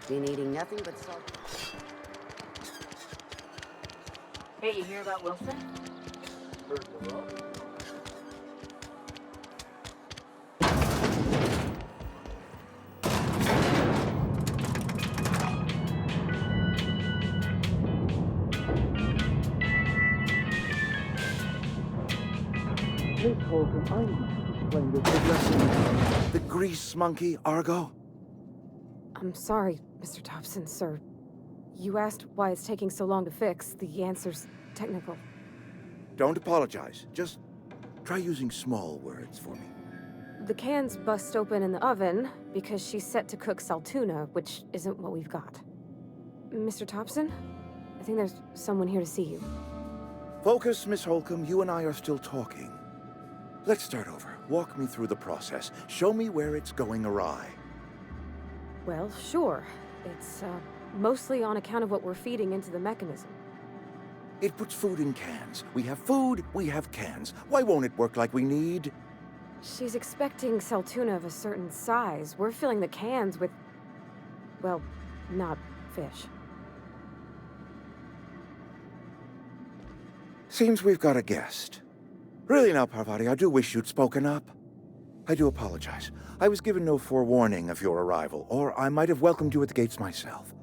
Been eating nothing but salt. Hey, you hear about Wilson? Miss Holcomb, I must explain this addressing the grease monkey, Argo. I'm sorry, Mr. Thompson, sir. You asked why it's taking so long to fix. The answer's technical. Don't apologize. Just try using small words for me. The can's bust open in the oven because she's set to cook saltuna, which isn't what we've got. Mr. Thompson? I think there's someone here to see you. Focus, Miss Holcomb. You and I are still talking. Let's start over. Walk me through the process. Show me where it's going awry. Well, sure. It's, mostly on account of what we're feeding into the mechanism. It puts food in cans. We have food, we have cans. Why won't it work like we need? She's expecting saltuna of a certain size. We're filling the cans with, well, not fish. Seems we've got a guest. Really now, Parvati, I do wish you'd spoken up. I do apologize. I was given no forewarning of your arrival, or I might have welcomed you at the gates myself.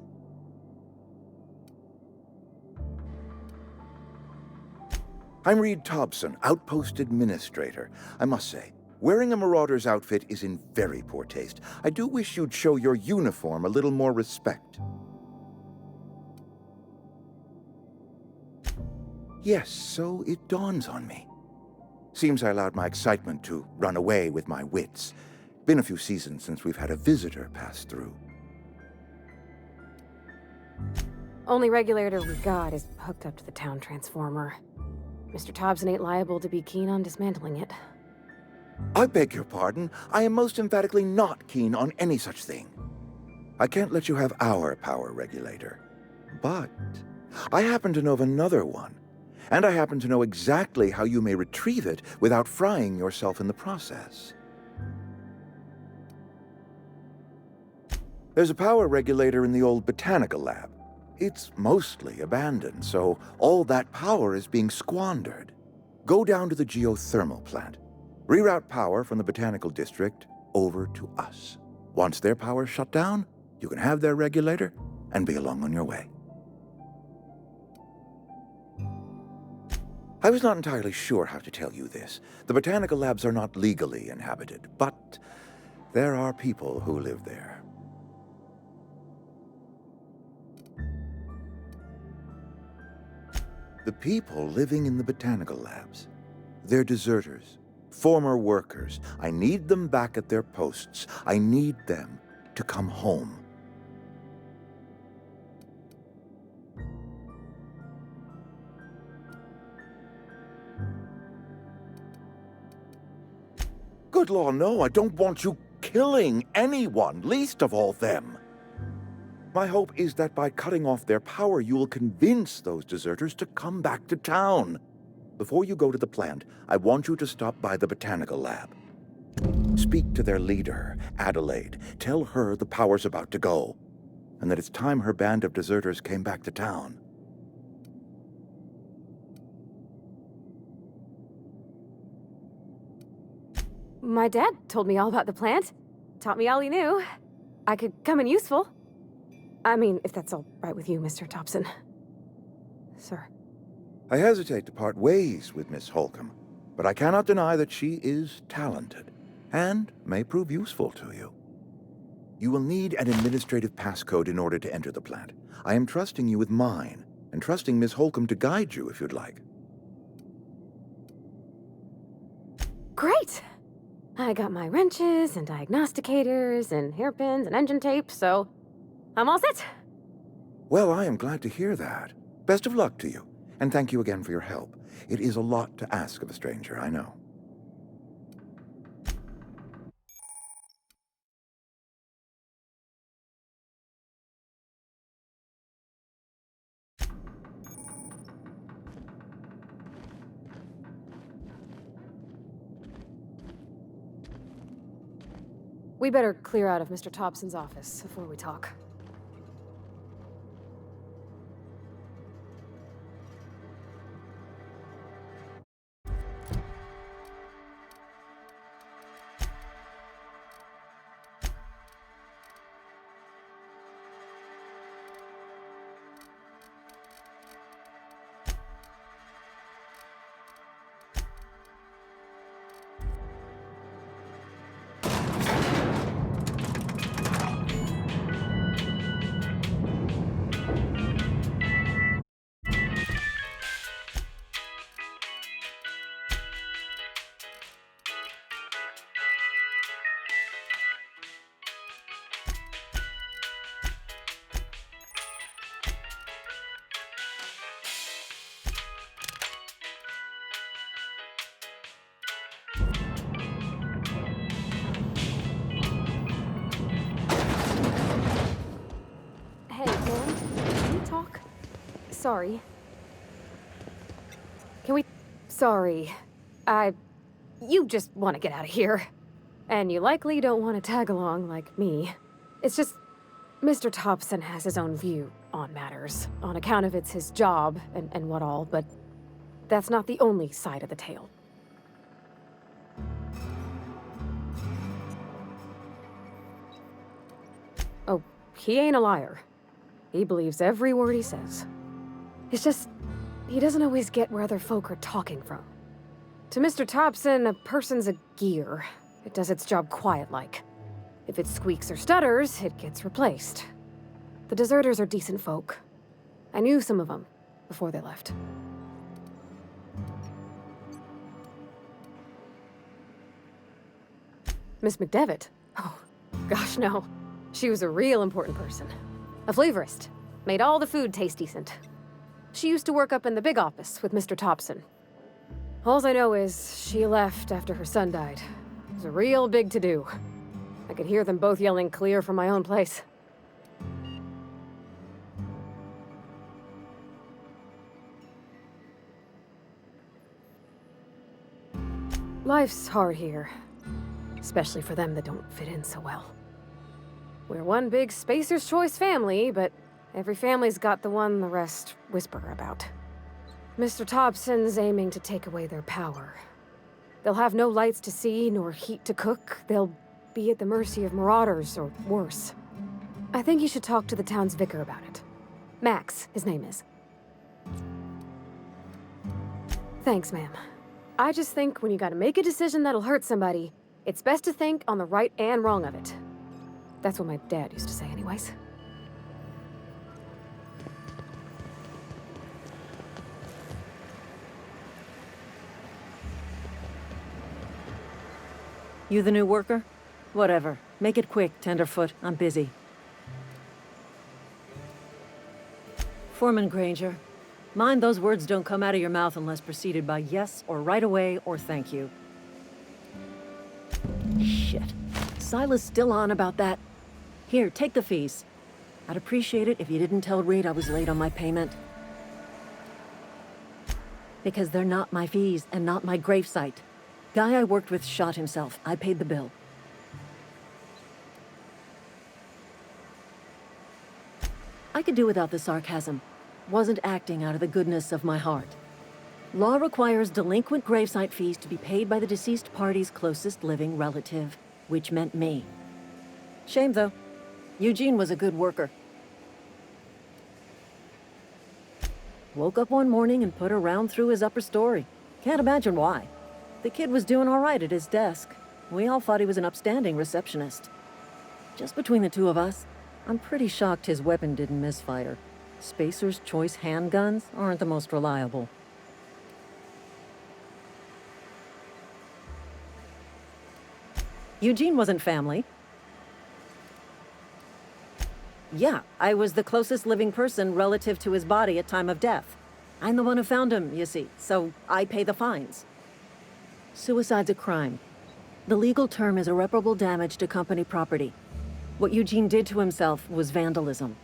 I'm Reed Thompson, Outpost Administrator. I must say, wearing a marauder's outfit is in very poor taste. I do wish you'd show your uniform a little more respect. Yes, so it dawns on me. Seems I allowed my excitement to run away with my wits. Been a few seasons since we've had a visitor pass through. Only regulator we got is hooked up to the town transformer. Mr. Thompson ain't liable to be keen on dismantling it. I beg your pardon. I am most emphatically not keen on any such thing. I can't let you have our power regulator. But I happen to know of another one. And I happen to know exactly how you may retrieve it without frying yourself in the process. There's a power regulator in the old botanical lab. It's mostly abandoned, so all that power is being squandered. Go down to the geothermal plant. Reroute power from the botanical district over to us. Once their power's shut down, you can have their regulator and be along on your way. I was not entirely sure how to tell you this. The botanical labs are not legally inhabited, but there are people who live there. The people living in the botanical labs, they're deserters, former workers. I need them back at their posts. I need them to come home. Good law, no, I don't want you killing anyone, least of all them. My hope is that by cutting off their power, you will convince those deserters to come back to town. Before you go to the plant, I want you to stop by the botanical lab. Speak to their leader, Adelaide. Tell her the power's about to go, and that it's time her band of deserters came back to town. My dad told me all about the plant. Taught me all he knew. I could come in useful. I mean, if that's all right with you, Mr. Thompson. Sir. I hesitate to part ways with Miss Holcomb, but I cannot deny that she is talented and may prove useful to you. You will need an administrative passcode in order to enter the plant. I am trusting you with mine, and trusting Miss Holcomb to guide you if you'd like. Great! I got my wrenches and diagnosticators and hairpins and engine tape, so I'm all set. Well, I am glad to hear that. Best of luck to you, and thank you again for your help. It is a lot to ask of a stranger, I know. We better clear out of Mr. Thompson's office before we talk. sorry. Can we... Sorry. You just want to get out of here. And you likely don't want to tag along like me. It's just... Mr. Thompson has his own view on matters, on account of it's his job and what all, but that's not the only side of the tale. Oh, he ain't a liar. He believes every word he says. It's just, he doesn't always get where other folk are talking from. To Mr. Thompson, a person's a gear. It does its job quiet-like. If it squeaks or stutters, it gets replaced. The deserters are decent folk. I knew some of them before they left. Miss McDevitt? Oh, gosh, no. She was a real important person. A flavorist. Made all the food taste decent. She used to work up in the big office with Mr. Thompson. Alls I know is she left after her son died. It was a real big to-do. I could hear them both yelling clear from my own place. Life's hard here. Especially for them that don't fit in so well. We're one big Spacer's Choice family, but every family's got the one the rest whisper about. Mr. Thompson's aiming to take away their power. They'll have no lights to see, nor heat to cook. They'll be at the mercy of marauders, or worse. I think you should talk to the town's vicar about it. Max, his name is. Thanks, ma'am. I just think when you gotta make a decision that'll hurt somebody, it's best to think on the right and wrong of it. That's what my dad used to say anyways. You the new worker? Whatever. Make it quick, Tenderfoot. I'm busy. Foreman Granger. Mind those words don't come out of your mouth unless preceded by yes or right away or thank you. Shit. Silas still on about that. Here, take the fees. I'd appreciate it if you didn't tell Reed I was late on my payment. Because they're not my fees and not my gravesite. Guy I worked with shot himself. I paid the bill. I could do without the sarcasm. Wasn't acting out of the goodness of my heart. Law requires delinquent gravesite fees to be paid by the deceased party's closest living relative, which meant me. Shame, though. Eugene was a good worker. Woke up one morning and put a round through his upper story. Can't imagine why. The kid was doing all right at his desk. We all thought he was an upstanding receptionist. Just between the two of us, I'm pretty shocked his weapon didn't misfire. Spacer's Choice handguns aren't the most reliable. Eugene wasn't family. Yeah, I was the closest living person relative to his body at time of death. I'm the one who found him, you see, so I pay the fines. Suicide's a crime. The legal term is irreparable damage to company property. What Eugene did to himself was vandalism.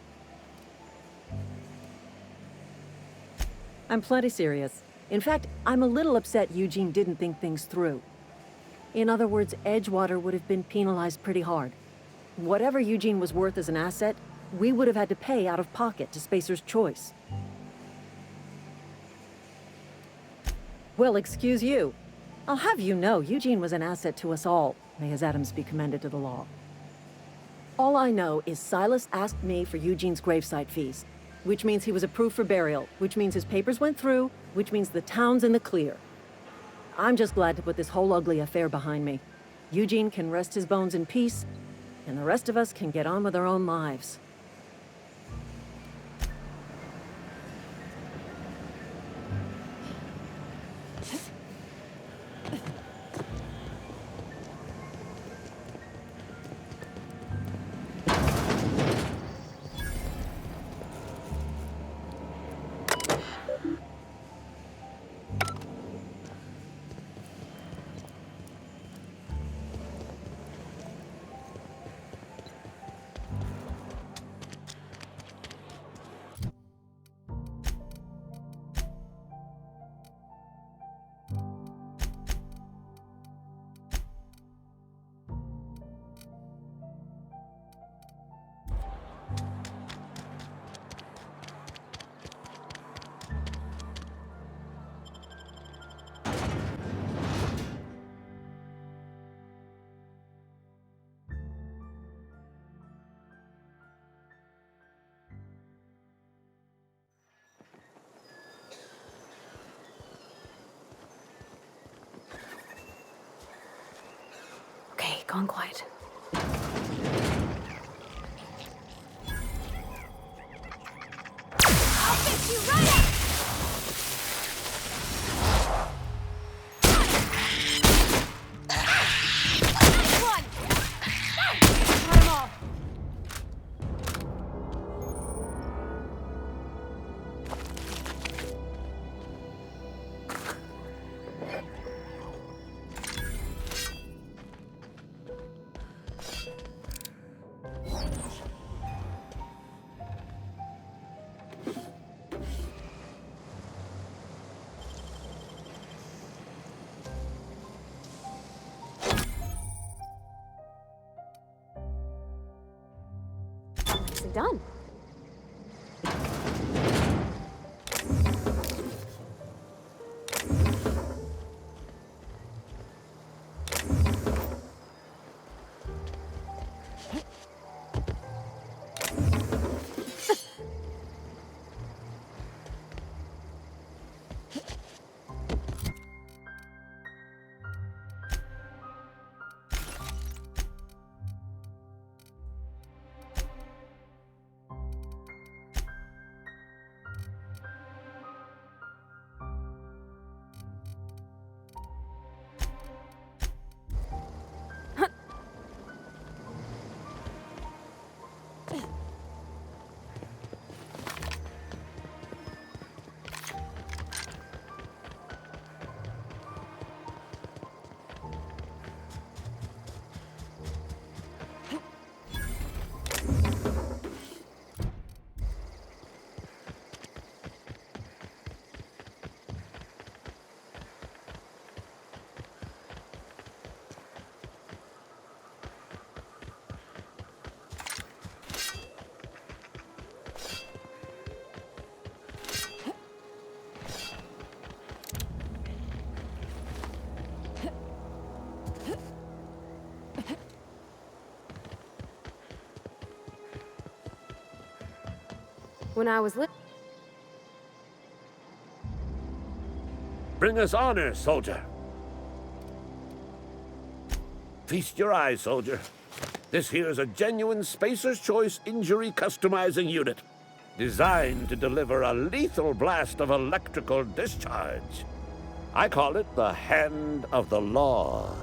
I'm plenty serious. In fact, I'm a little upset Eugene didn't think things through. In other words, Edgewater would have been penalized pretty hard. Whatever Eugene was worth as an asset, we would have had to pay out of pocket to Spacer's Choice. Well, excuse you. I'll have you know, Eugene was an asset to us all. May his atoms be commended to the law. All I know is Silas asked me for Eugene's gravesite fees, which means he was approved for burial, which means his papers went through, which means the town's in the clear. I'm just glad to put this whole ugly affair behind me. Eugene can rest his bones in peace, and the rest of us can get on with our own lives. gone quiet. I'll fix you right up! Nice one! Got 'em all. Nicely done. When I was little. Bring us honor, soldier. Feast your eyes, soldier. This here's a genuine Spacer's Choice injury customizing unit, designed to deliver a lethal blast of electrical discharge. I call it the Hand of the Law.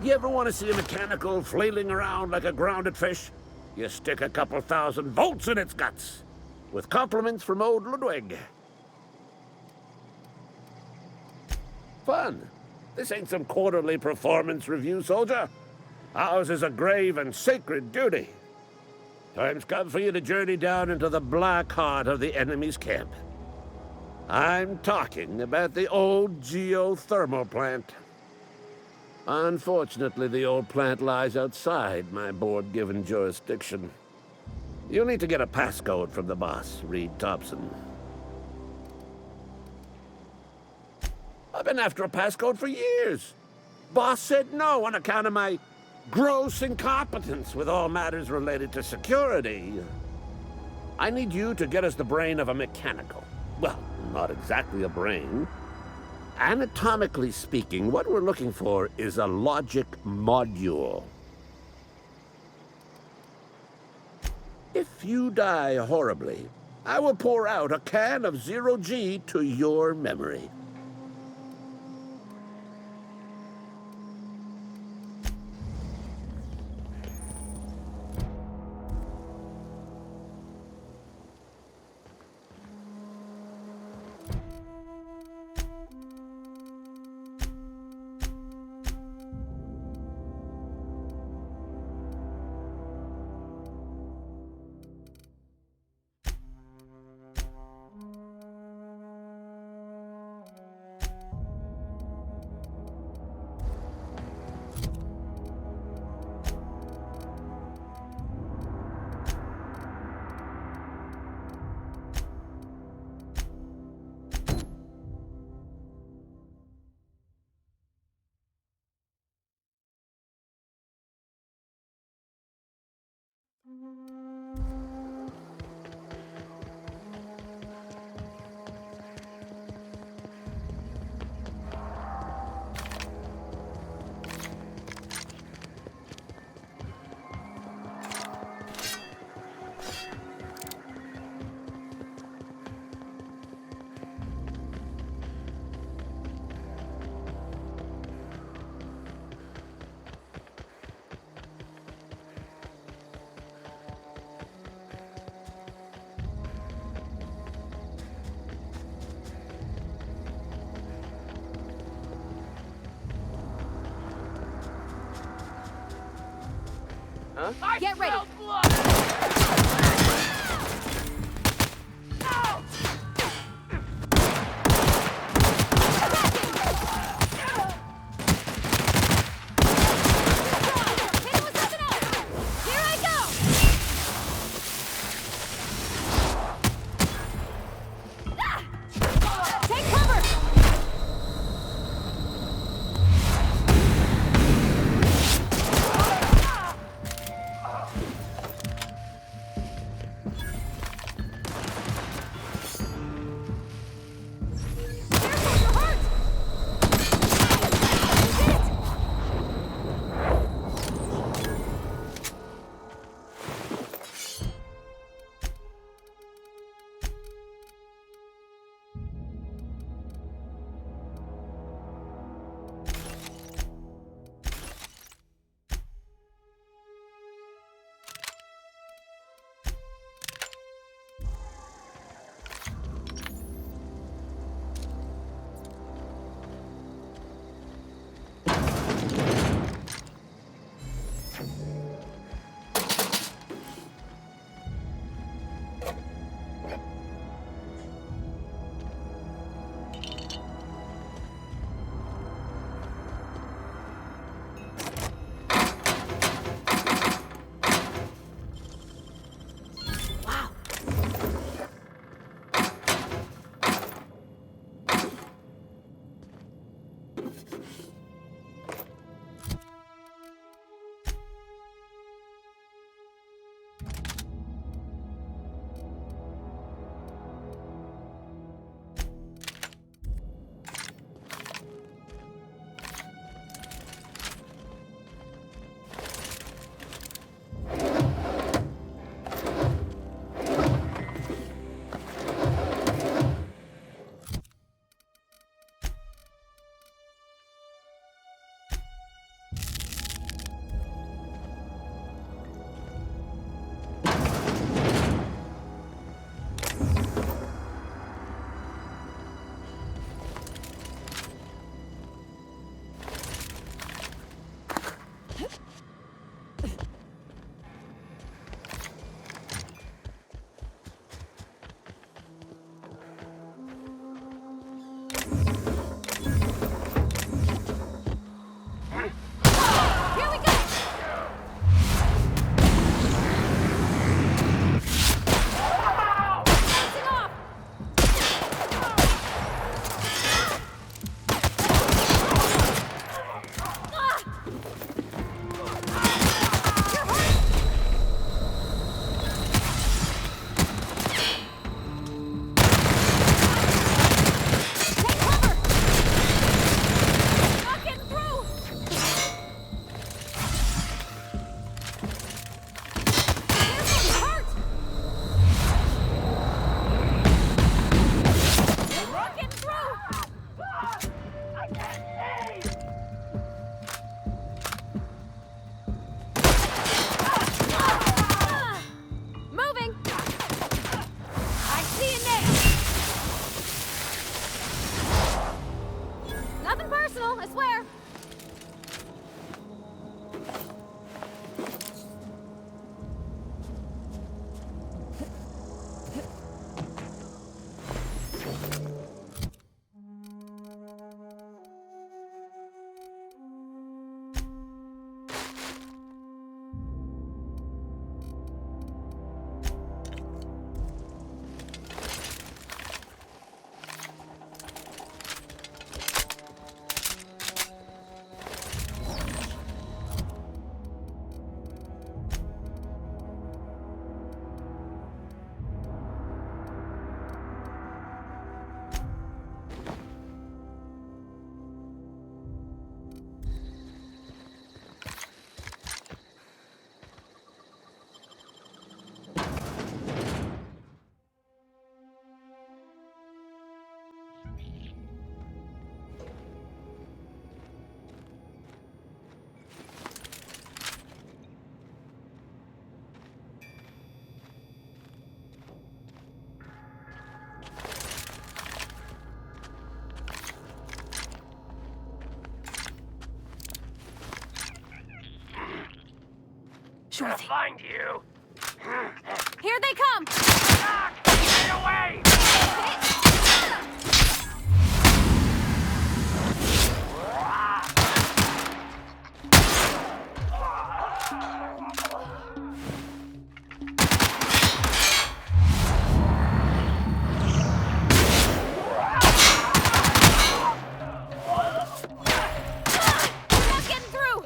You ever want to see a mechanical flailing around like a grounded fish? You stick a couple thousand volts in its guts. With compliments from old Ludwig. Fun. This ain't some quarterly performance review, soldier. Ours is a grave and sacred duty. Time's come for you to journey down into the black heart of the enemy's camp. I'm talking about the old geothermal plant. Unfortunately, the old plant lies outside my board-given jurisdiction. You'll need to get a passcode from the boss, Reed Thompson. I've been after a passcode for years. Boss said no on account of my gross incompetence with all matters related to security. I need you to get us the brain of a mechanical. Well, not exactly a brain. Anatomically speaking, what we're looking for is a logic module. If you die horribly, I will pour out a can of 0G to your memory. Get ready! Sure thing. Find you. Here they come! Get away! Not getting through!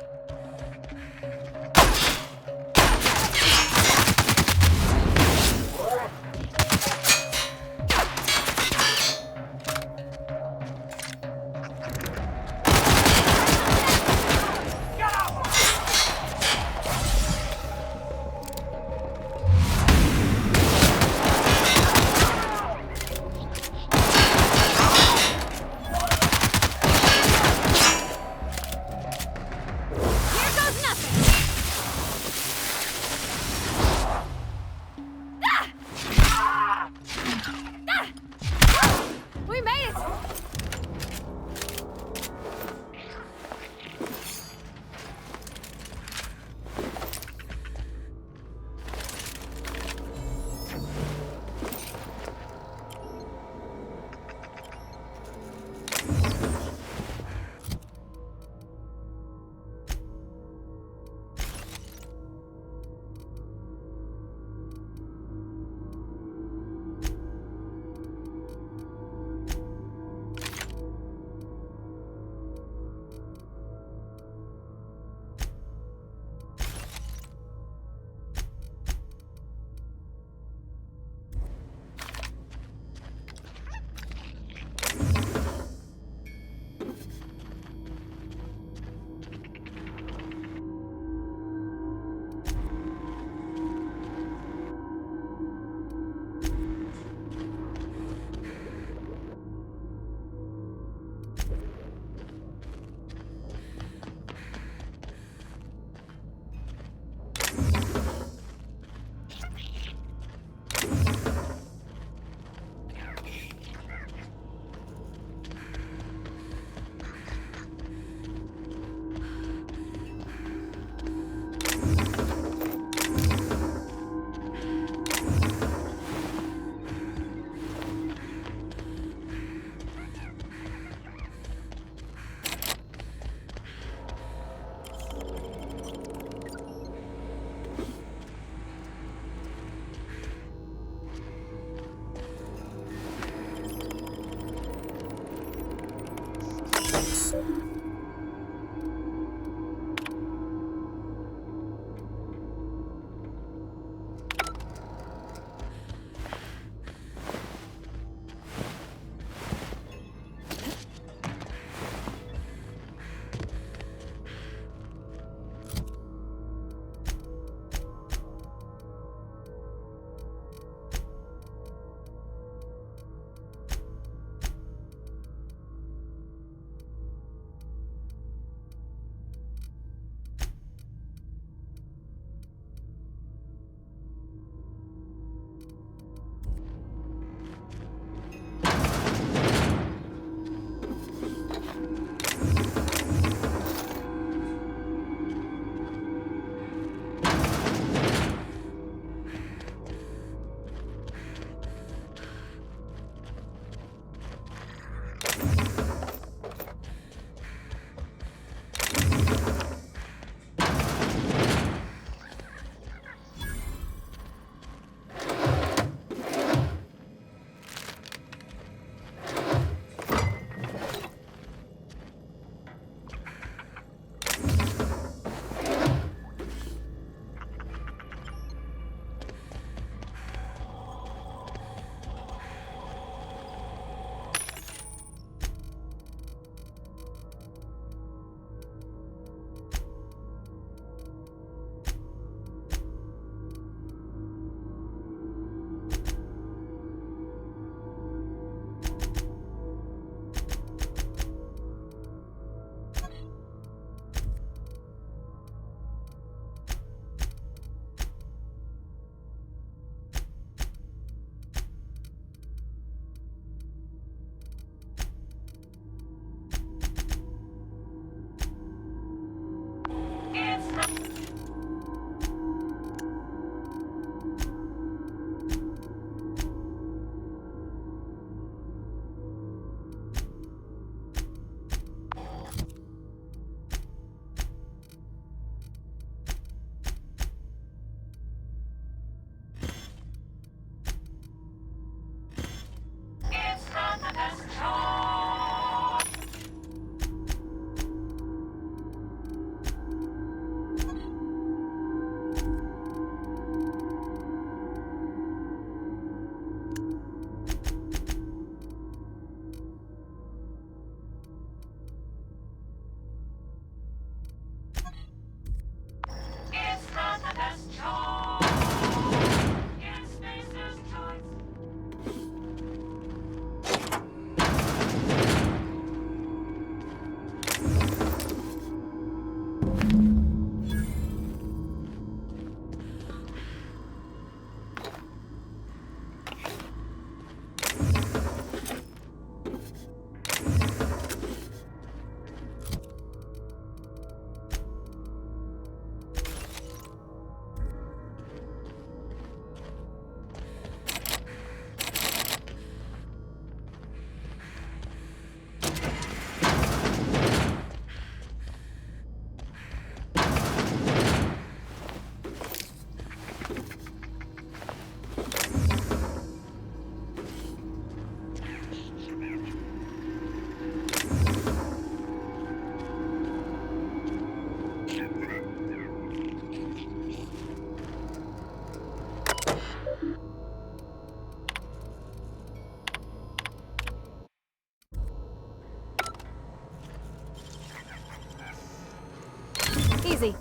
easy.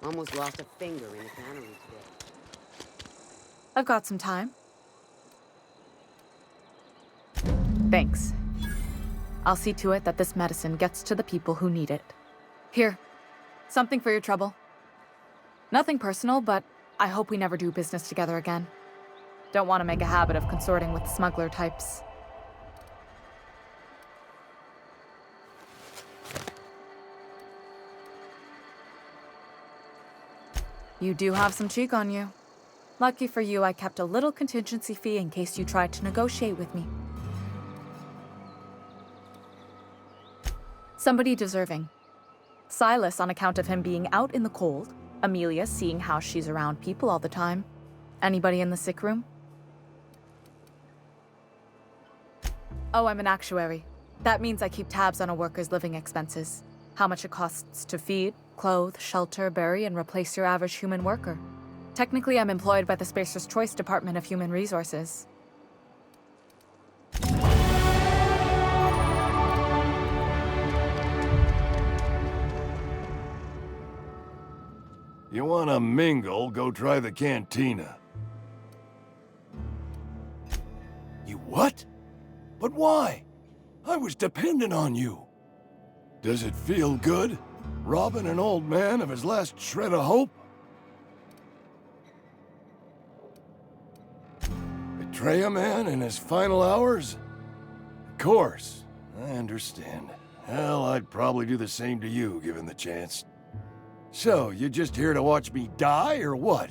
Almost lost a finger in the cannery today. I've got some time. Thanks. I'll see to it that this medicine gets to the people who need it. Here, something for your trouble. Nothing personal, but I hope we never do business together again. Don't want to make a habit of consorting with smuggler types. You do have some cheek on you. Lucky for you, I kept a little contingency fee in case you tried to negotiate with me. Somebody deserving. Silas on account of him being out in the cold. Amelia seeing how she's around people all the time. Anybody in the sick room? Oh, I'm an actuary. That means I keep tabs on a worker's living expenses. How much it costs to feed, clothe, shelter, bury, and replace your average human worker. Technically, I'm employed by the Spacer's Choice Department of Human Resources. You wanna mingle, go try the cantina. You what? But why? I was dependent on you. Does it feel good? Robbing an old man of his last shred of hope? Betray a man in his final hours? Of course, I understand. Hell, I'd probably do the same to you, given the chance. So, you just here to watch me die, or what?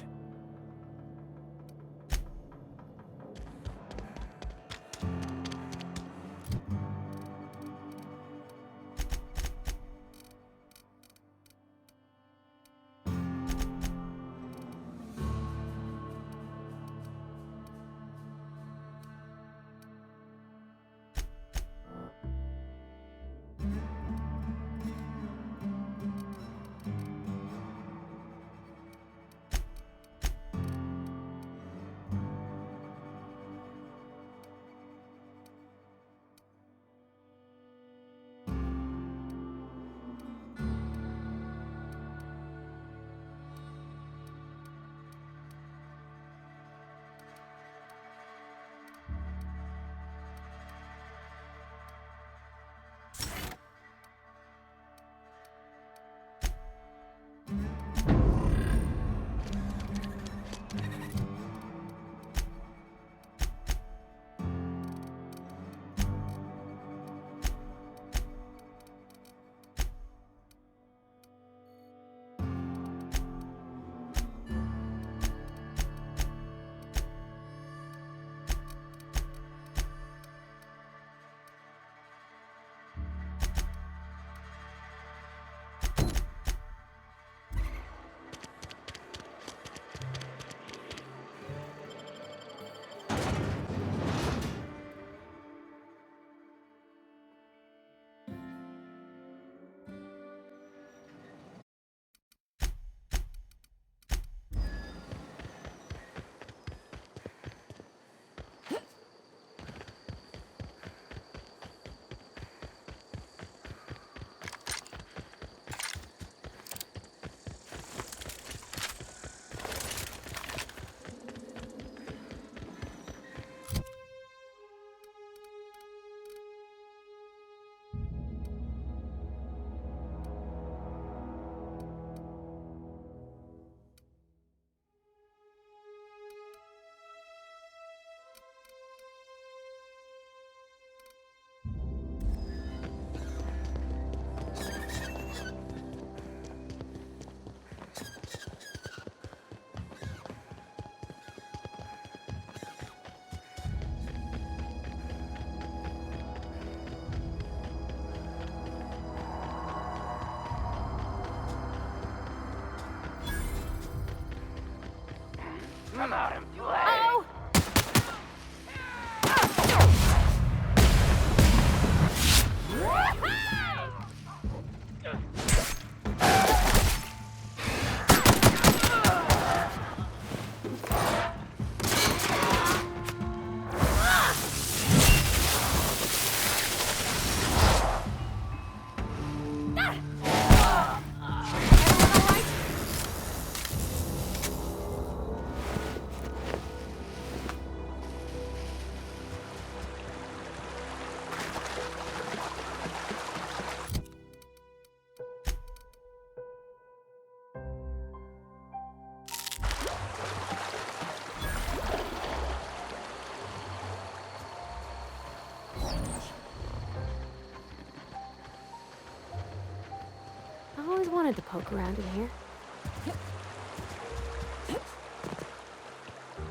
wanted to poke around in here.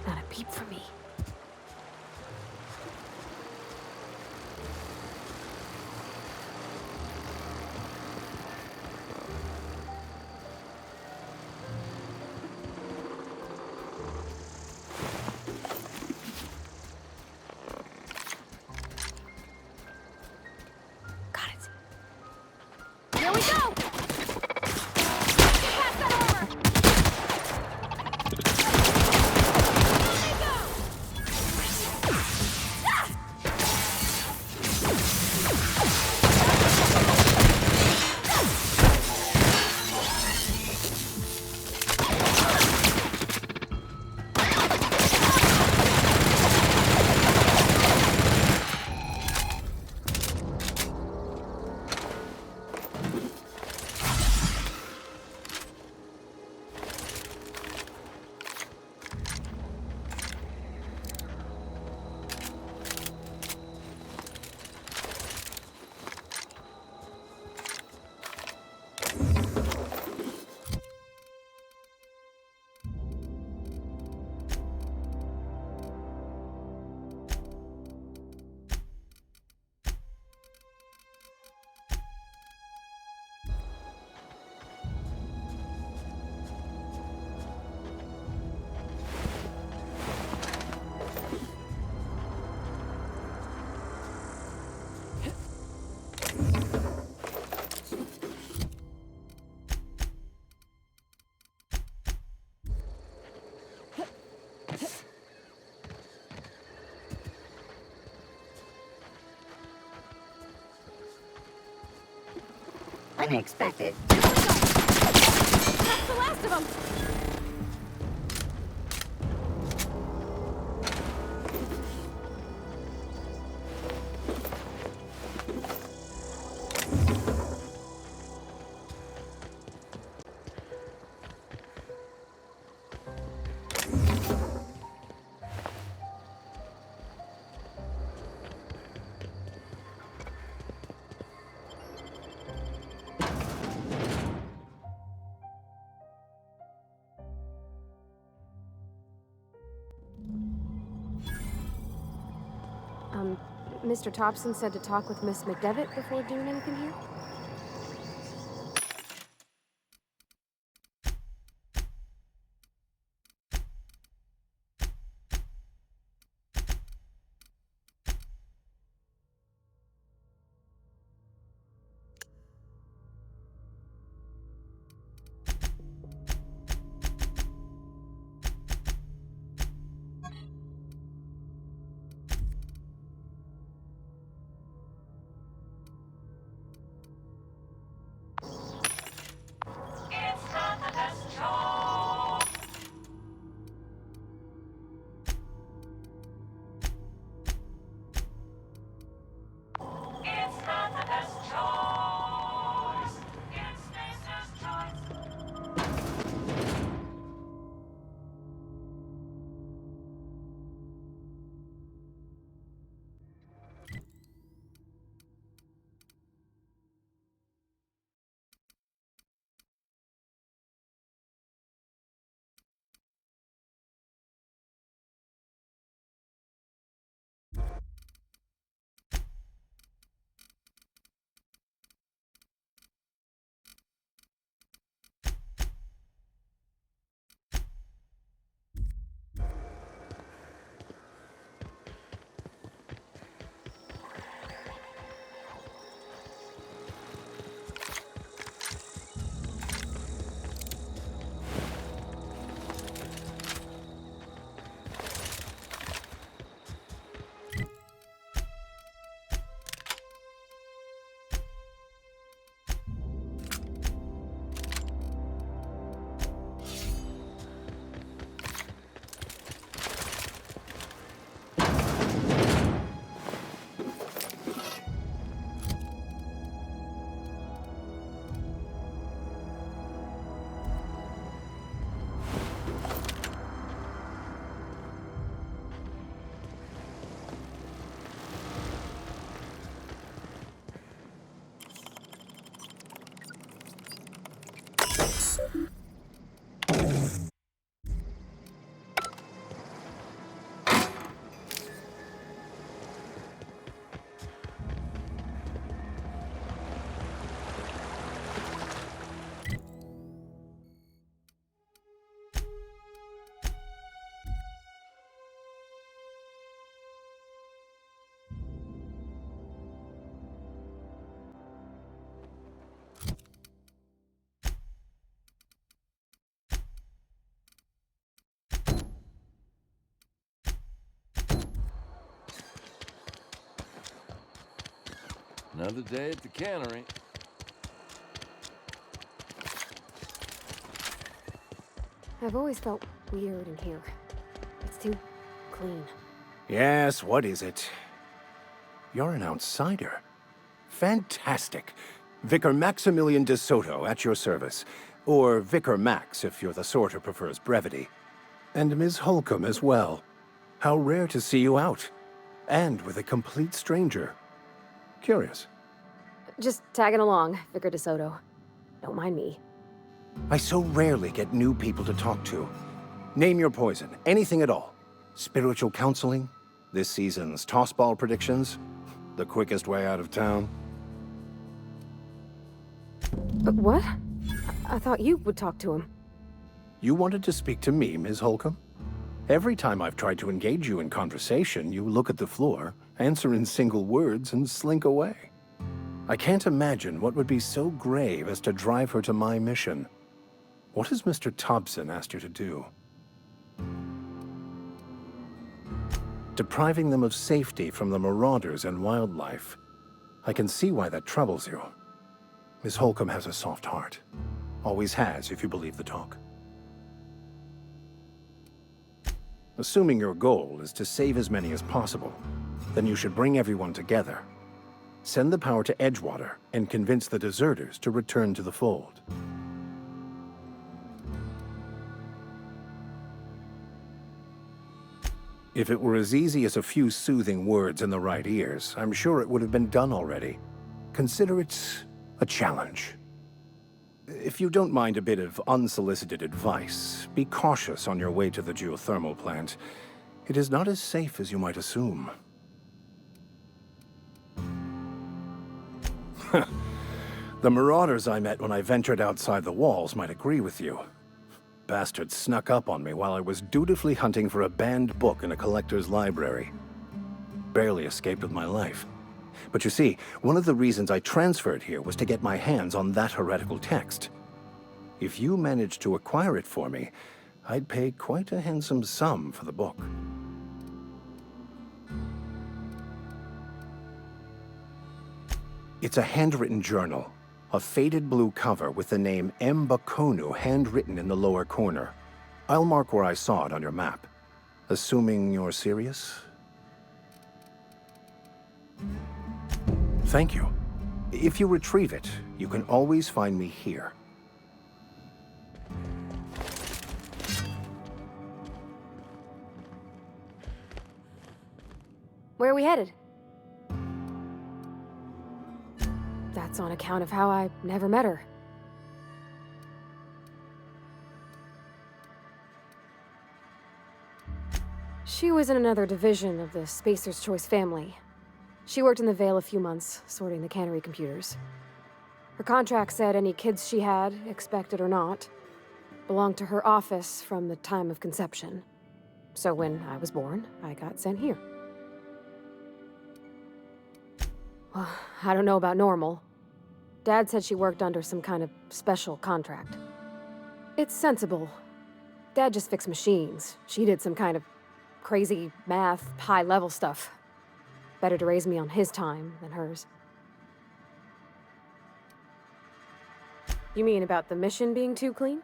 Not a peep for me. Got it. Here we go! Pass that over! Here we go! Unexpected. That's the last of them! Mr. Thompson said to talk with Miss McDevitt before doing anything here? Another day at the cannery. I've always felt weird in here. It's too clean. Yes, what is it? You're an outsider. Fantastic. Vicar Maximilian de Soto at your service. Or Vicar Max if you're the sort who prefers brevity. And Ms. Holcomb as well. How rare to see you out. And with a complete stranger. Curious. Just tagging along, Vicar DeSoto. Don't mind me. I so rarely get new people to talk to. Name your poison, anything at all. Spiritual counseling, this season's tossball predictions, the quickest way out of town. But what? I thought you would talk to him. You wanted to speak to me, Ms. Holcomb? Every time I've tried to engage you in conversation, you look at the floor, answer in single words, and slink away. I can't imagine what would be so grave as to drive her to my mission. What has Mr. Thompson asked you to do? Depriving them of safety from the marauders and wildlife. I can see why that troubles you. Miss Holcomb has a soft heart. Always has, if you believe the talk. Assuming your goal is to save as many as possible, then you should bring everyone together. Send the power to Edgewater and convince the deserters to return to the fold. If it were as easy as a few soothing words in the right ears, I'm sure it would have been done already. Consider it a challenge. If you don't mind a bit of unsolicited advice, be cautious on your way to the geothermal plant. It is not as safe as you might assume. The marauders I met when I ventured outside the walls might agree with you. Bastards snuck up on me while I was dutifully hunting for a banned book in a collector's library. Barely escaped with my life. But you see, one of the reasons I transferred here was to get my hands on that heretical text. If you managed to acquire it for me, I'd pay quite a handsome sum for the book. It's a handwritten journal, a faded blue cover with the name M. Bakonu handwritten in the lower corner. I'll mark where I saw it on your map. Assuming you're serious? Thank you. If you retrieve it, you can always find me here. Where are we headed? That's on account of how I never met her. She was in another division of the Spacer's Choice family. She worked in the Vale a few months, sorting the cannery computers. Her contract said any kids she had, expected or not, belonged to her office from the time of conception. So when I was born, I got sent here. Well, I don't know about normal. Dad said she worked under some kind of special contract. It's sensible. Dad just fixed machines. She did some kind of crazy math, high-level stuff. Better to raise me on his time than hers. You mean about the mission being too clean?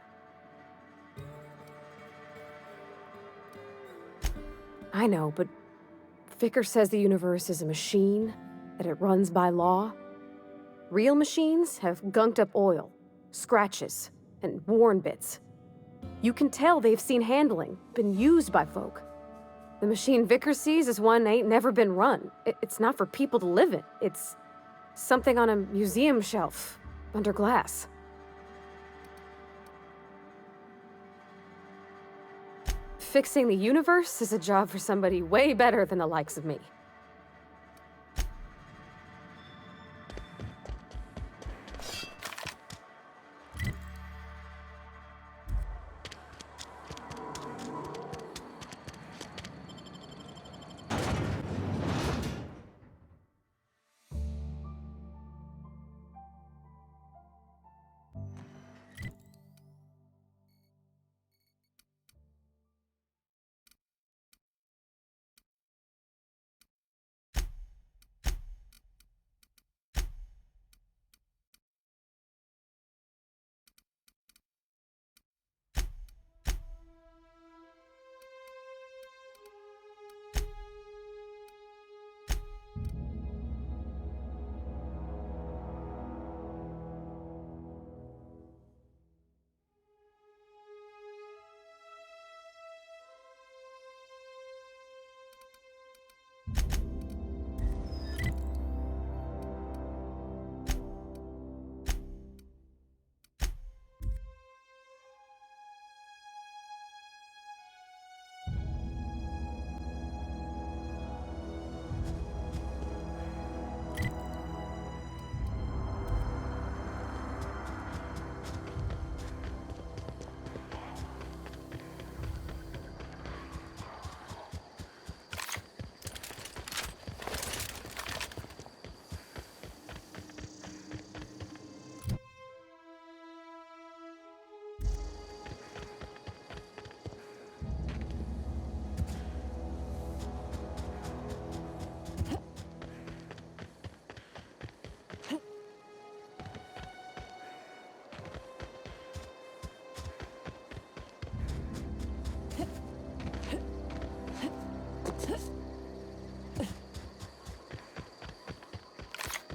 I know, but Vicar says the universe is a machine, that it runs by law. Real machines have gunked up oil, scratches, and worn bits. You can tell they've seen handling, been used by folk. The machine Vicar sees is one ain't never been run. It's not for people to live in. It's something on a museum shelf, under glass. Fixing the universe is a job for somebody way better than the likes of me.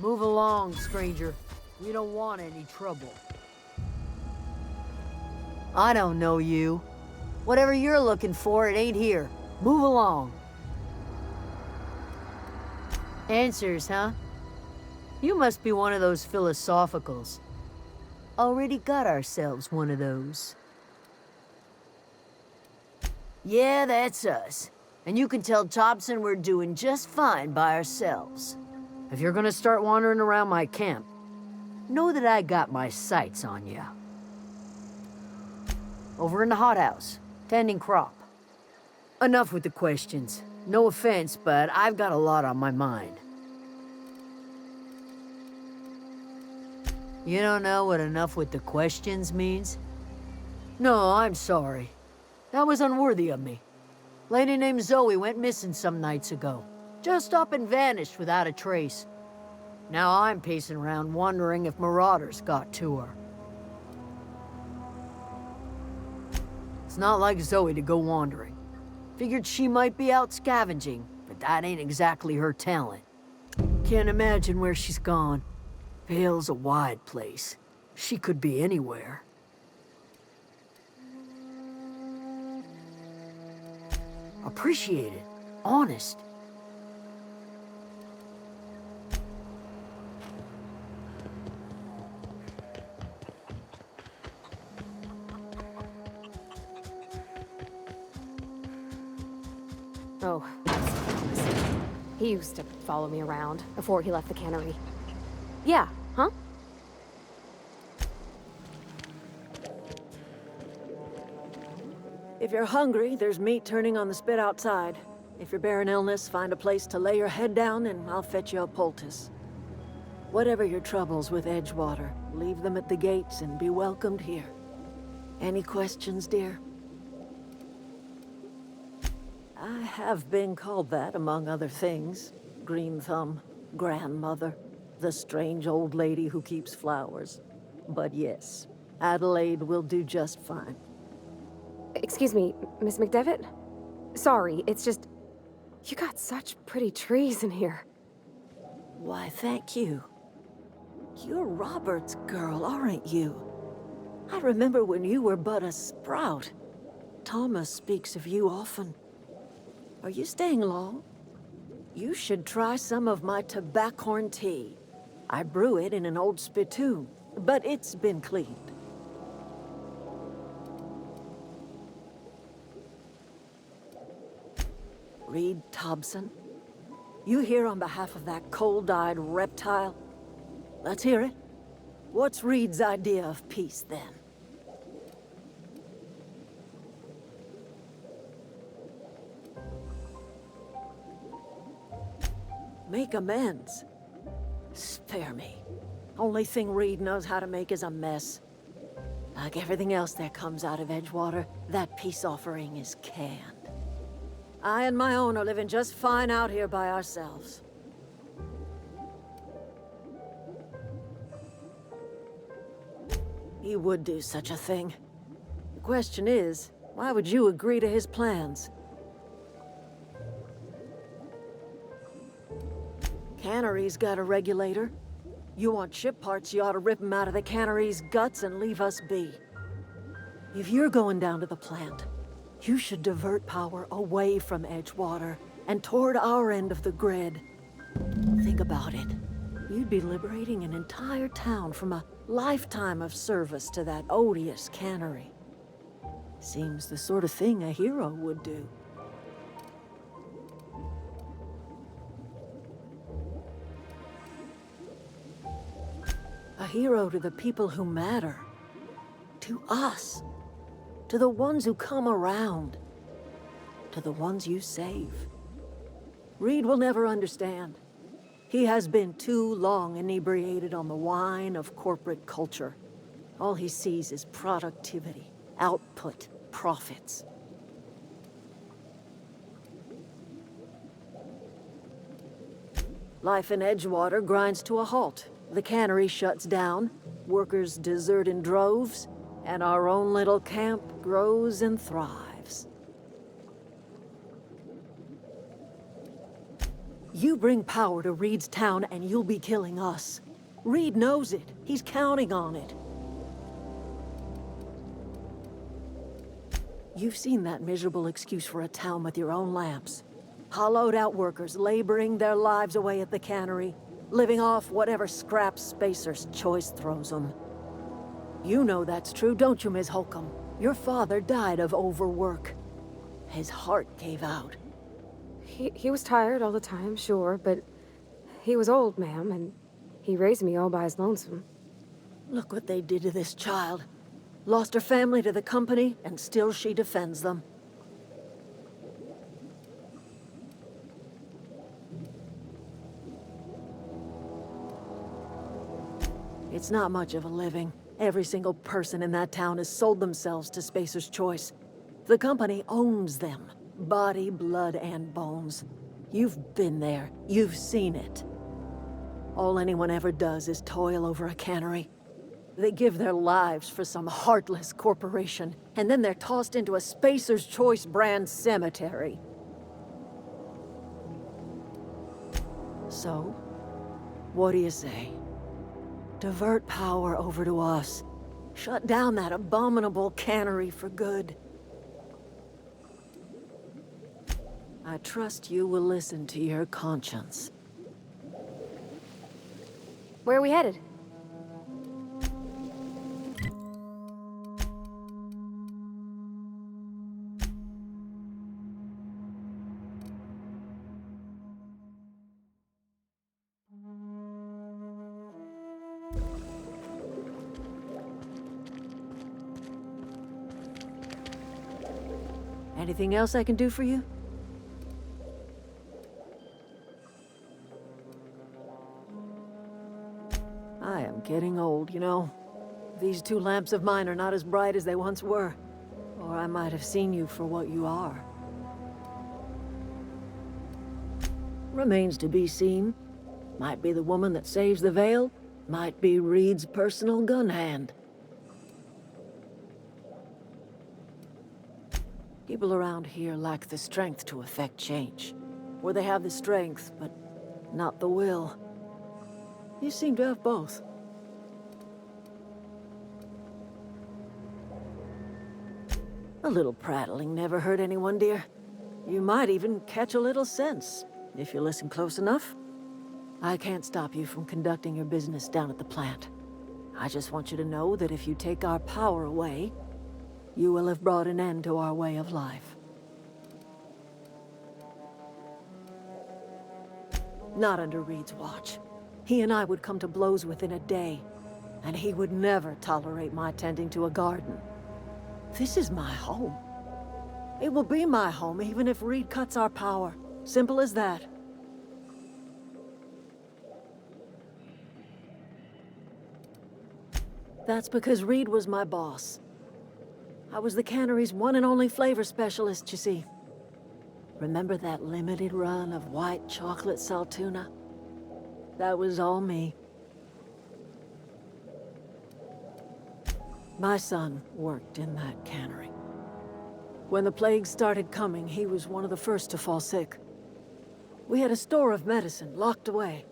Move along, stranger. We don't want any trouble. I don't know you. Whatever you're looking for, it ain't here. Move along. Answers, huh? You must be one of those philosophicals. Already got ourselves one of those. Yeah, that's us. And you can tell Thompson we're doing just fine by ourselves. If you're gonna start wandering around my camp, know that I got my sights on you. Over in the hothouse, tending crop. Enough with the questions. No offense, but I've got a lot on my mind. You don't know what enough with the questions means? No, I'm sorry. That was unworthy of me. Lady named Zoe went missing some nights ago. Just up and vanished without a trace. Now I'm pacing around wondering if marauders got to her. It's not like Zoe to go wandering. Figured she might be out scavenging, but that ain't exactly her talent. Can't imagine where she's gone. Vale's a wide place. She could be anywhere. Appreciate it. Honest. Oh, he used to follow me around before he left the cannery. Yeah, huh? If you're hungry, there's meat turning on the spit outside. If you're bearing illness, find a place to lay your head down and I'll fetch you a poultice. Whatever your troubles with Edgewater, leave them at the gates and be welcomed here. Any questions, dear? I have been called that, among other things. Green Thumb, grandmother, the strange old lady who keeps flowers. But yes, Adelaide will do just fine. Excuse me, Miss McDevitt? Sorry, it's just... You got such pretty trees in here. Why, thank you. You're Robert's girl, aren't you? I remember when you were but a sprout. Thomas speaks of you often. Are you staying long? You should try some of my tobaccorn tea. I brew it in an old spittoon, but it's been cleaned. Reed Thompson? You here on behalf of that cold-eyed reptile? Let's hear it. What's Reed's idea of peace, then? Make amends? Spare me. Only thing Reed knows how to make is a mess. Like everything else that comes out of Edgewater, that peace offering is canned. I and my own are living just fine out here by ourselves. He would do such a thing. The question is, why would you agree to his plans? Cannery's got a regulator. You want ship parts, you ought to rip them out of the cannery's guts and leave us be. If you're going down to the plant, you should divert power away from Edgewater and toward our end of the grid. Think about it. You'd be liberating an entire town from a lifetime of service to that odious cannery. Seems the sort of thing a hero would do. A hero to the people who matter. To us. To the ones who come around. To the ones you save. Reed will never understand. He has been too long inebriated on the wine of corporate culture. All he sees is productivity, output, profits. Life in Edgewater grinds to a halt. The cannery shuts down, workers desert in droves, and our own little camp grows and thrives. You bring power to Reed's town and you'll be killing us. Reed knows it. He's counting on it. You've seen that miserable excuse for a town with your own lamps. Hollowed out workers laboring their lives away at the cannery, living off whatever scraps Spacer's Choice throws them. You know that's true, don't you, Ms. Holcomb? Your father died of overwork. His heart gave out. He was tired all the time, sure, but he was old, ma'am, and he raised me all by his lonesome. Look what they did to this child. Lost her family to the company, and still she defends them. It's not much of a living. Every single person in that town has sold themselves to Spacer's Choice. The company owns them. Body, blood, and bones. You've been there. You've seen it. All anyone ever does is toil over a cannery. They give their lives for some heartless corporation, and then they're tossed into a Spacer's Choice brand cemetery. So, what do you say? Divert power over to us. Shut down that abominable cannery for good. I trust you will listen to your conscience. Where are we headed? Anything else I can do for you? I am getting old, you know. These two lamps of mine are not as bright as they once were. Or I might have seen you for what you are. Remains to be seen. Might be the woman that saves the veil. Might be Reed's personal gun hand. People around here lack the strength to effect change. Or they have the strength, but not the will. You seem to have both. A little prattling never hurt anyone, dear. You might even catch a little sense, if you listen close enough. I can't stop you from conducting your business down at the plant. I just want you to know that if you take our power away, you will have brought an end to our way of life. Not under Reed's watch. He and I would come to blows within a day, and he would never tolerate my tending to a garden. This is my home. It will be my home even if Reed cuts our power. Simple as that. That's because Reed was my boss. I was the cannery's one and only flavor specialist, you see. Remember that limited run of white chocolate saltuna? That was all me. My son worked in that cannery. When the plague started coming, he was one of the first to fall sick. We had a store of medicine locked away,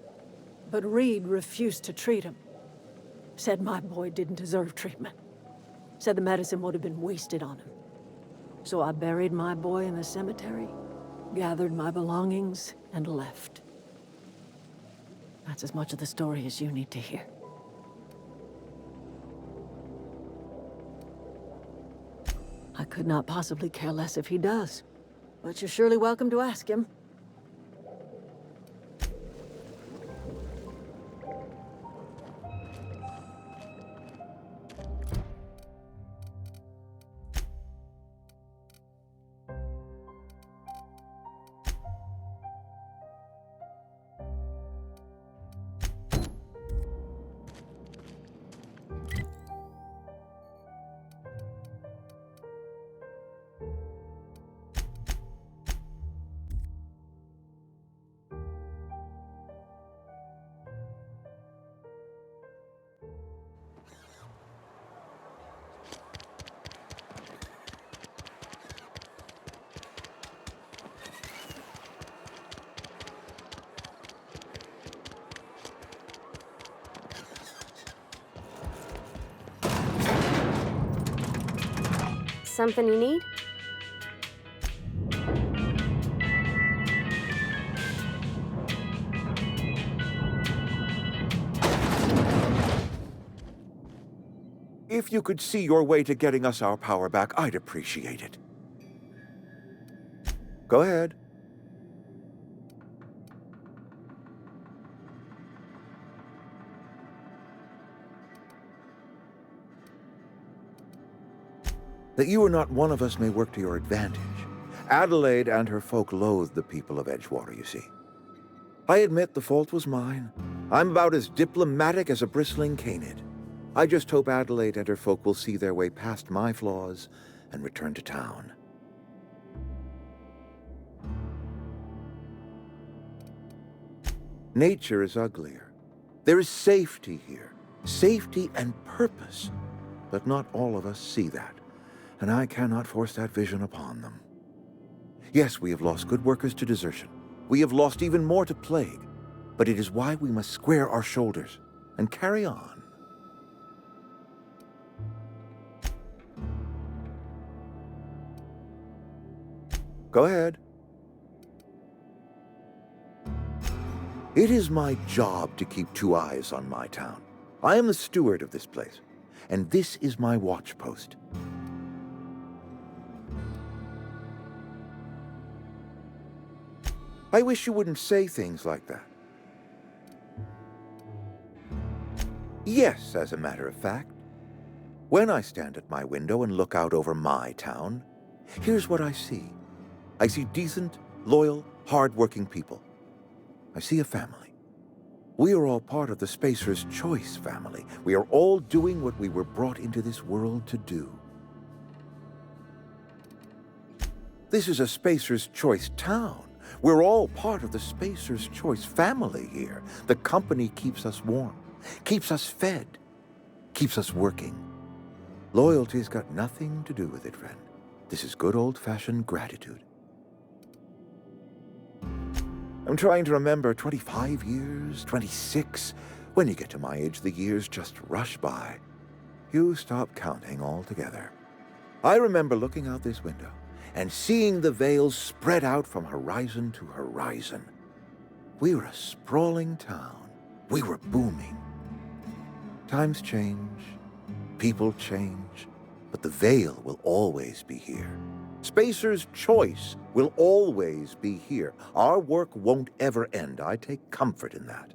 but Reed refused to treat him. Said my boy didn't deserve treatment. Said the medicine would have been wasted on him. So I buried my boy in the cemetery, gathered my belongings, and left. That's as much of the story as you need to hear. I could not possibly care less if he does, but you're surely welcome to ask him. something you need? If you could see your way to getting us our power back, I'd appreciate it. Go ahead. That you are not one of us may work to your advantage. Adelaide and her folk loathe the people of Edgewater, you see. I admit the fault was mine. I'm about as diplomatic as a bristling canid. I just hope Adelaide and her folk will see their way past my flaws and return to town. Nature is uglier. There is safety here. Safety and purpose. But not all of us see that, and I cannot force that vision upon them. Yes, we have lost good workers to desertion. We have lost even more to plague. But it is why we must square our shoulders and carry on. Go ahead. It is my job to keep two eyes on my town. I am the steward of this place, and this is my watch post. I wish you wouldn't say things like that. Yes, as a matter of fact. When I stand at my window and look out over my town, here's what I see. I see decent, loyal, hard-working people. I see a family. We are all part of the Spacer's Choice family. We are all doing what we were brought into this world to do. This is a Spacer's Choice town. We're all part of the Spacer's Choice family here. The company keeps us warm, keeps us fed, keeps us working. Loyalty's got nothing to do with it, friend. This is good old-fashioned gratitude. I'm trying to remember 25 years, 26. When you get to my age, the years just rush by. You stop counting altogether. I remember looking out this window and seeing the veils spread out from horizon to horizon. We were a sprawling town. We were booming. Times change, people change, but the veil will always be here. Spacer's Choice will always be here. Our work won't ever end. I take comfort in that.